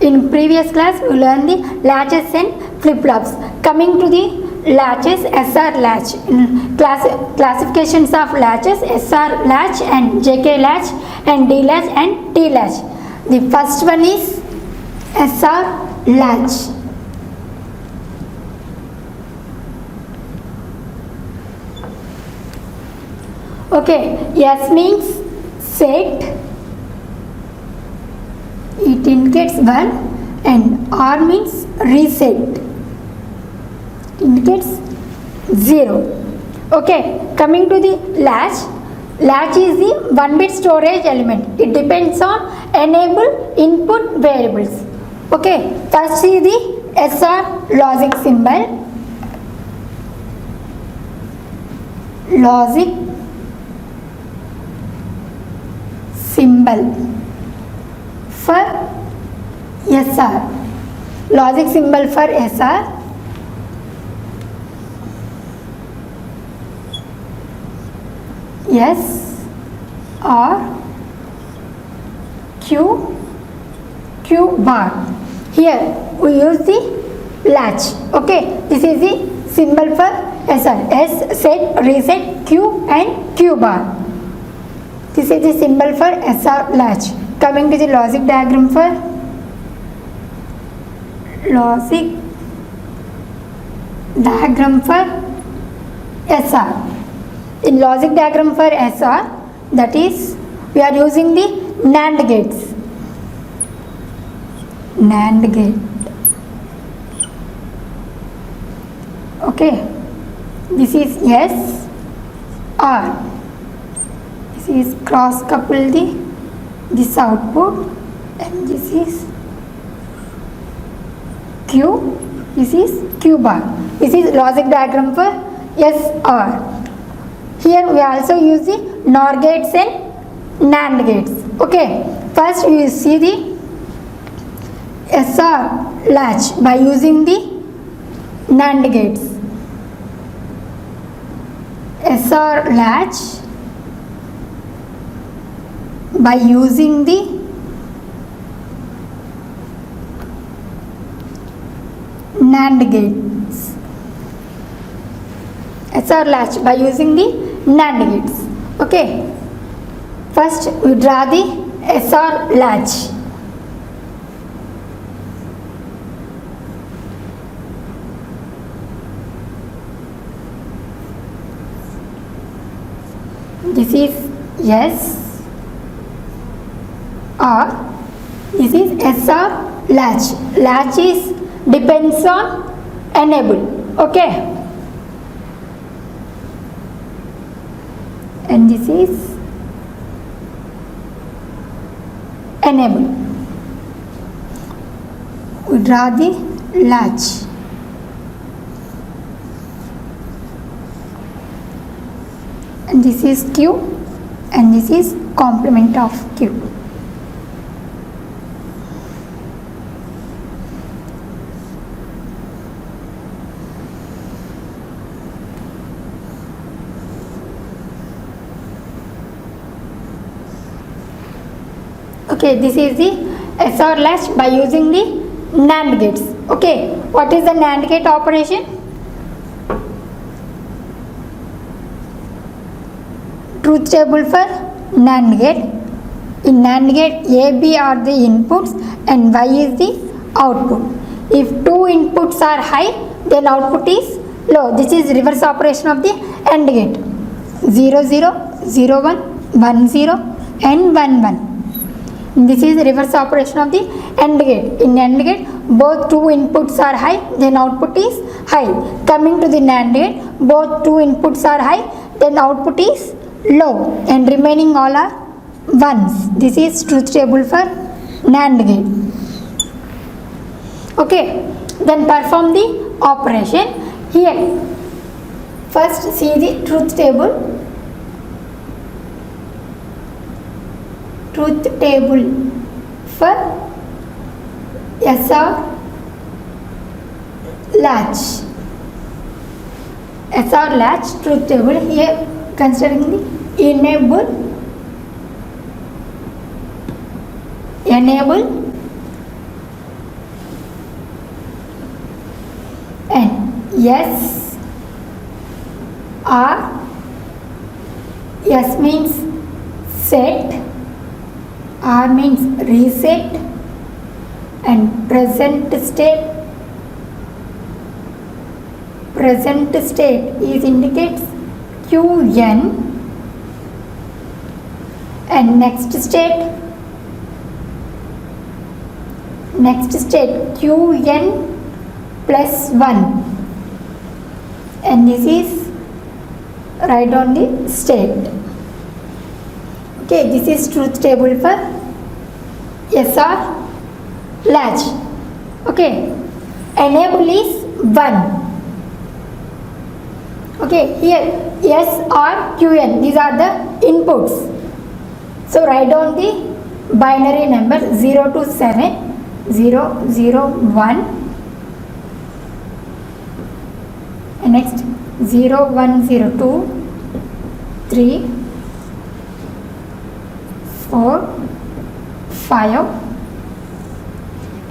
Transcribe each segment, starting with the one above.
In previous class, we learned the latches and flip-flops. Coming to the latches, SR latch. In classifications of latches, SR latch and JK latch and D latch and T latch. The first one is SR latch. Okay, S means set, it indicates 1, and R means reset, it indicates 0. Okay, coming to the latch. Latch is the 1-bit storage element. It depends on enable input variables. Okay, first is the SR logic symbol. Logic symbol for SR. Logic symbol for SR. S or Q bar. Here we use the latch. Okay, this is the symbol for SR. S, set, reset, Q and Q bar. This is the symbol for SR latch. Coming to the logic diagram for SR. In logic diagram for SR, that is, we are using the NAND gates. NAND gate. Okay, this is S, R. This is cross couple this output, and this is Q. This is Q bar. This is logic diagram for SR. Here we also use the NOR gates and NAND gates. Okay, first we will see the SR latch by using the NAND gates. SR latch by using the NAND gates. SR latch by using the NAND gates. Okay, first we draw the SR latch. This is S, R. This is SR latch. Latch is depends on enable. Okay, and this is enable. We draw the latch. And this is Q and this is complement of Q. Okay, this is the SR latch by using the NAND gates. Okay, what is the NAND gate operation? Truth table for NAND gate. In NAND gate, A, B are the inputs and Y is the output. If two inputs are high, then output is low. This is reverse operation of the AND gate. 0, 0, 0, 1, 1, 0 and 1, 1. This is reverse operation of the AND gate. In AND gate, both two inputs are high, then output is high. Coming to the NAND gate, both two inputs are high, then output is low, and remaining all are ones. This is truth table for NAND gate. Okay, then perform the operation. Here, first see the truth table. Truth table for SR latch. SR latch truth table. Here considering the enable, S or S means set, R means reset, and present state is indicates Qn, and next state Qn plus 1, and this is write on the state. Okay, this is truth table for SR latch. Okay, enable is 1. Okay, here S or Qn, these are the inputs. So write down the binary number 0 to 7, 0, 0, 1, and next 0, 1, 0, 2, 3, 4, 5,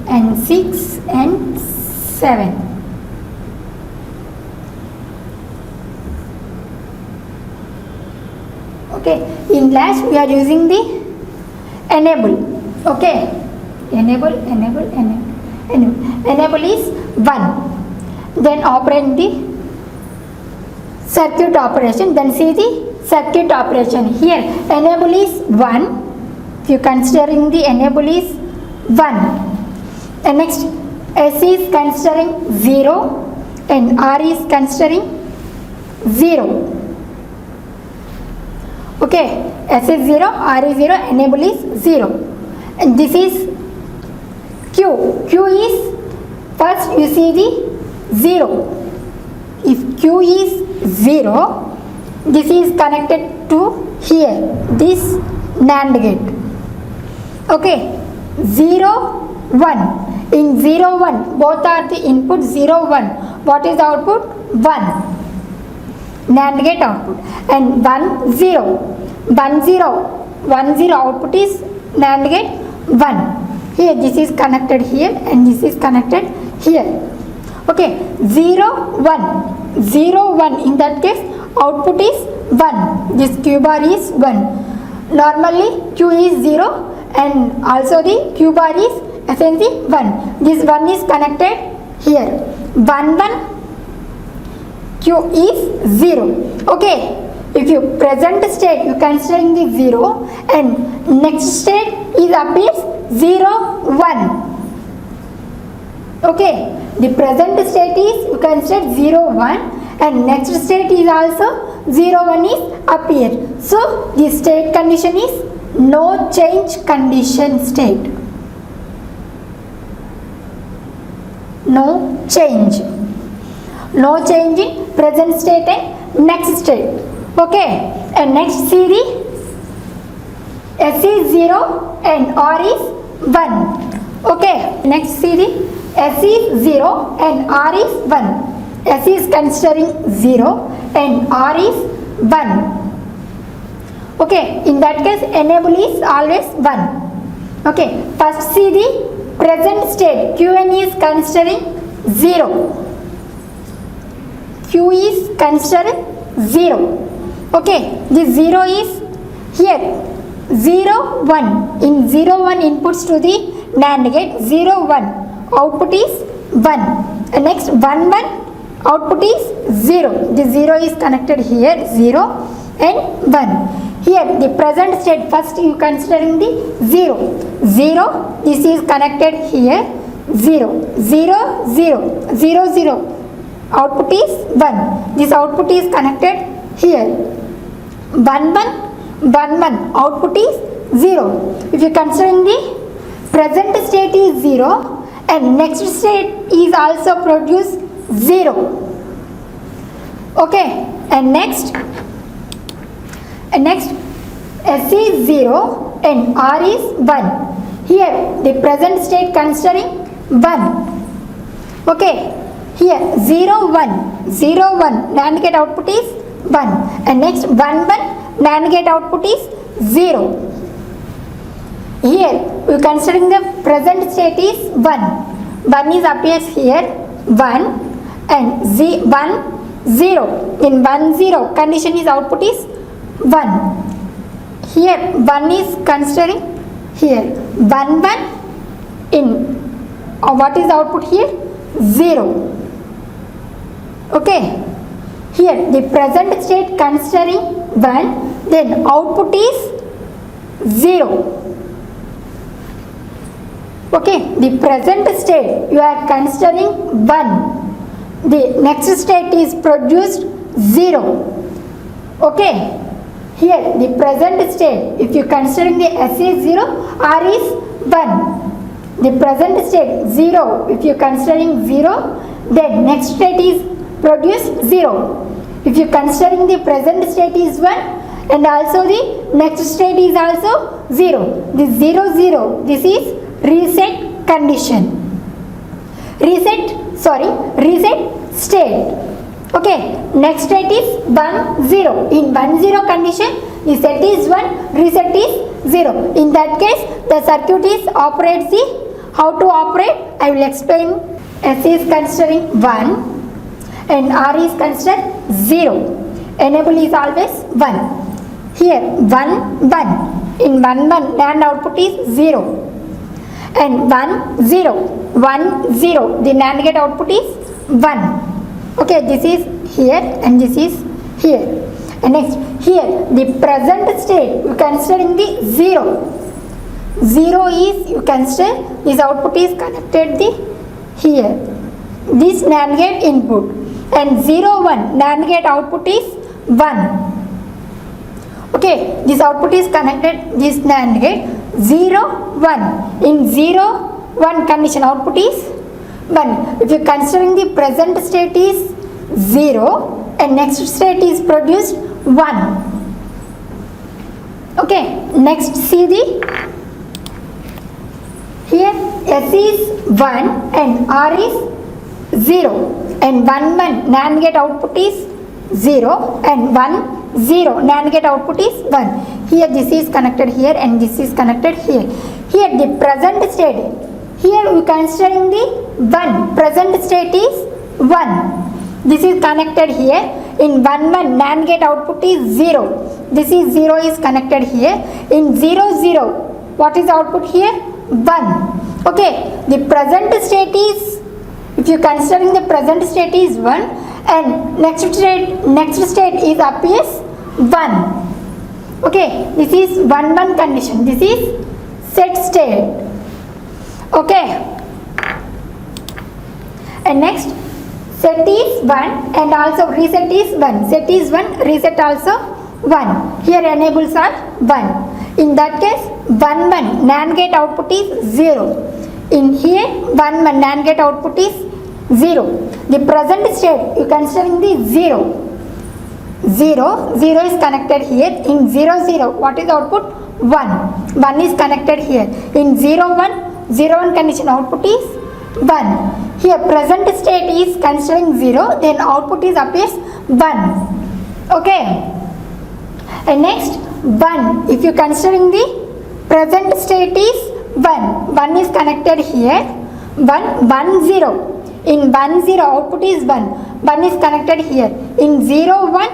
and 6 and 7. Okay, in latch we are using the enable. Okay, enable is 1. Then operate the circuit operation. Then see the circuit operation. Here enable is 1. If you considering the enable is 1, and next S is considering 0 and R is considering 0. Okay, S is 0, R is 0, enable is 0, and this is Q is, first you see the 0. If Q is 0, this is connected to here, this NAND gate. Okay, 0, 1. In 0, 1, both are the input 0, 1. What is the output? 1. NAND gate output. And 1, 0. 1, 0. 1, 0 output is NAND gate 1. Here this is connected here and this is connected here. Okay, 0, 1. 0, 1. In that case, output is 1. This Q bar is 1. Normally, Q is 0 and also the Q bar is essentially 1. This 1 is connected here. 1, 1. Q is 0. Okay, if you present state, you considering the 0 and next state is appears 0, 1. Okay, the present state is you consider 0, 1 and next state is also 0, 1 is appear. So, the state condition is no change condition state. No change. No change in present state and next state. Okay, and next see the S is 0 and R is 1. Okay, next see the S is 0 and R is 1. S is considering 0 and R is 1. Okay, in that case enable is always 1. Okay, first see the present state. Qn is considering 0. Q is considered 0. Okay, this 0 is here 0, 1. In 0, 1 inputs to the NAND gate, 0, 1 output is 1. And next 1, 1 output is 0. The 0 is connected here 0 and 1. Here the present state, first you considering the 0. 0, this is connected here 0. 0, 0, 0, 0. Output is 1. This output is connected here. 1, 1, 1, 1. Output is 0. If you considering the present state is 0 and next state is also produce 0. Okay, and next S is 0 and R is 1. Here the present state considering 1. Okay. Here 0, 1, 0, 1, NAND gate output is 1 and next 1, 1, NAND gate output is 0. Here we are considering the present state is 1. 1 is appears here 1 and 1 0. In 1 0 condition is output is 1. Here 1 is considering here 1 1 in what is the output here 0. Okay, here the present state considering 1, then output is 0. Okay, the present state you are considering 1, the next state is produced 0. Okay, here the present state, if you considering the S is 0, R is 1. The present state 0, if you considering 0, then next state is produced 0. If you considering the present state is 1 and also the next state is also 0. This 0 0, this is reset condition. Reset state. Okay, next state is 1 0. In 1 0 condition, the set is 1, reset is 0. In that case, the circuit is operates the how to operate. I will explain. S is considering 1 and R is considered 0. Enable is always 1. Here 1 1. In 1 1, NAND output is 0. And 1 0. 1 0. The NAND gate output is 1. Okay, this is here and this is here. And next here the present state you considering the 0. 0 is you consider this output is connected the here. This NAND gate input and 0 1 NAND gate output is 1. Okay, this output is connected this NAND gate 0 1. In 0 1 condition output is 1. If you considering the present state is 0 and next state is produced 1. Okay, next see the here S is 1 and R is 0 and 1 1 NAND gate output is 0 and 1 0 NAND gate output is 1. Here this is connected here and this is connected here. Here the present state, here we considering the 1, present state is 1. This is connected here. In 1 1 NAND gate output is 0. This is 0 is connected here. In 0 0 what is output here 1. Okay, the present state is, if you considering the present state is 1 and next state is appears 1. Okay, this is 1 1 condition. This is set state. Okay, and next set is 1 and also reset is 1. Set is 1, reset also 1. Here enables are 1. In that case 1 1 NAND gate output is 0. In here 1 1 NAND gate output is 0. The present state you considering the 0. 0 0 is connected here. In 0 0 what is output 1. 1 is connected here. In 0 1 0 1 condition output is 1. Here present state is considering 0, then output is appears 1. Okay, and next 1, if you considering the present state is 1, 1 is connected here. 1 1 0. In 1 0 output is 1. 1 is connected here. In 0 1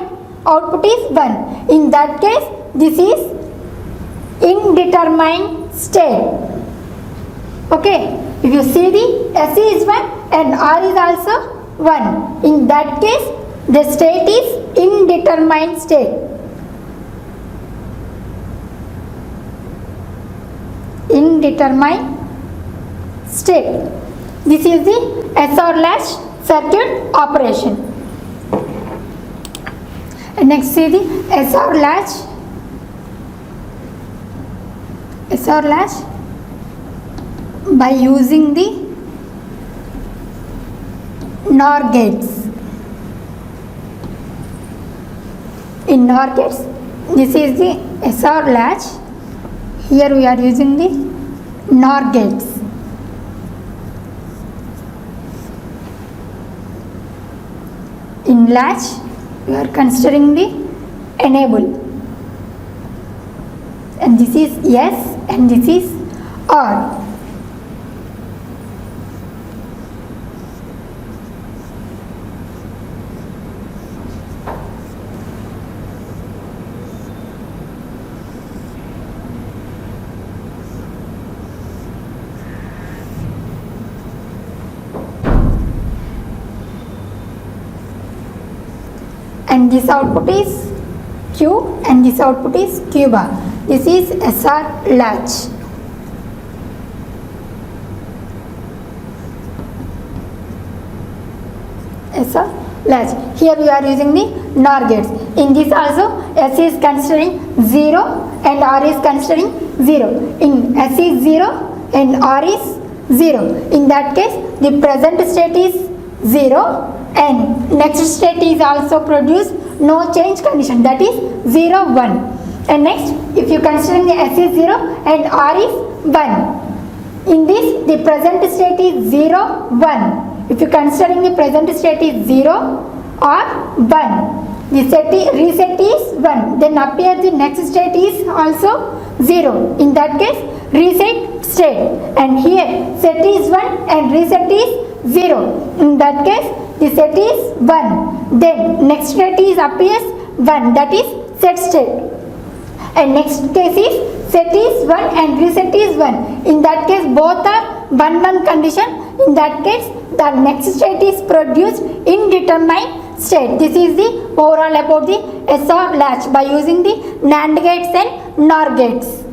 output is 1. In that case this is indeterminate state. Okay, if you see the S is 1 and R is also 1. In that case the state is indeterminate state. Indeterminate state. This is the SR latch circuit operation. And next see the SR latch. SR latch by using the NOR gates. In NOR gates, this is the SR latch. Here we are using the NOR gates. In latch, we are considering the enable. And this is yes and this is or. and this output is Q and this output is Q bar. This is SR latch. SR latch. Here we are using the NOR gates. In this also S is considering 0 and R is considering 0. In S is 0 and R is 0. In that case the present state is 0 and next state is also produced no change condition, that is 0 1. And next if you considering the S is 0 and R is 1, in this the present state is 0 1. If you considering the present state is 0 or 1, the reset is 1, then appear the next state is also 0. In that case reset state, and here set is 1 and reset is 0. In that case the set is 1, then next state is appears 1, that is set state, and next case is set is 1 and reset is 1. In that case both are 1 1 condition. In that case the next state is produced in determined state. This is the overall about the SR latch by using the NAND gates and NOR gates.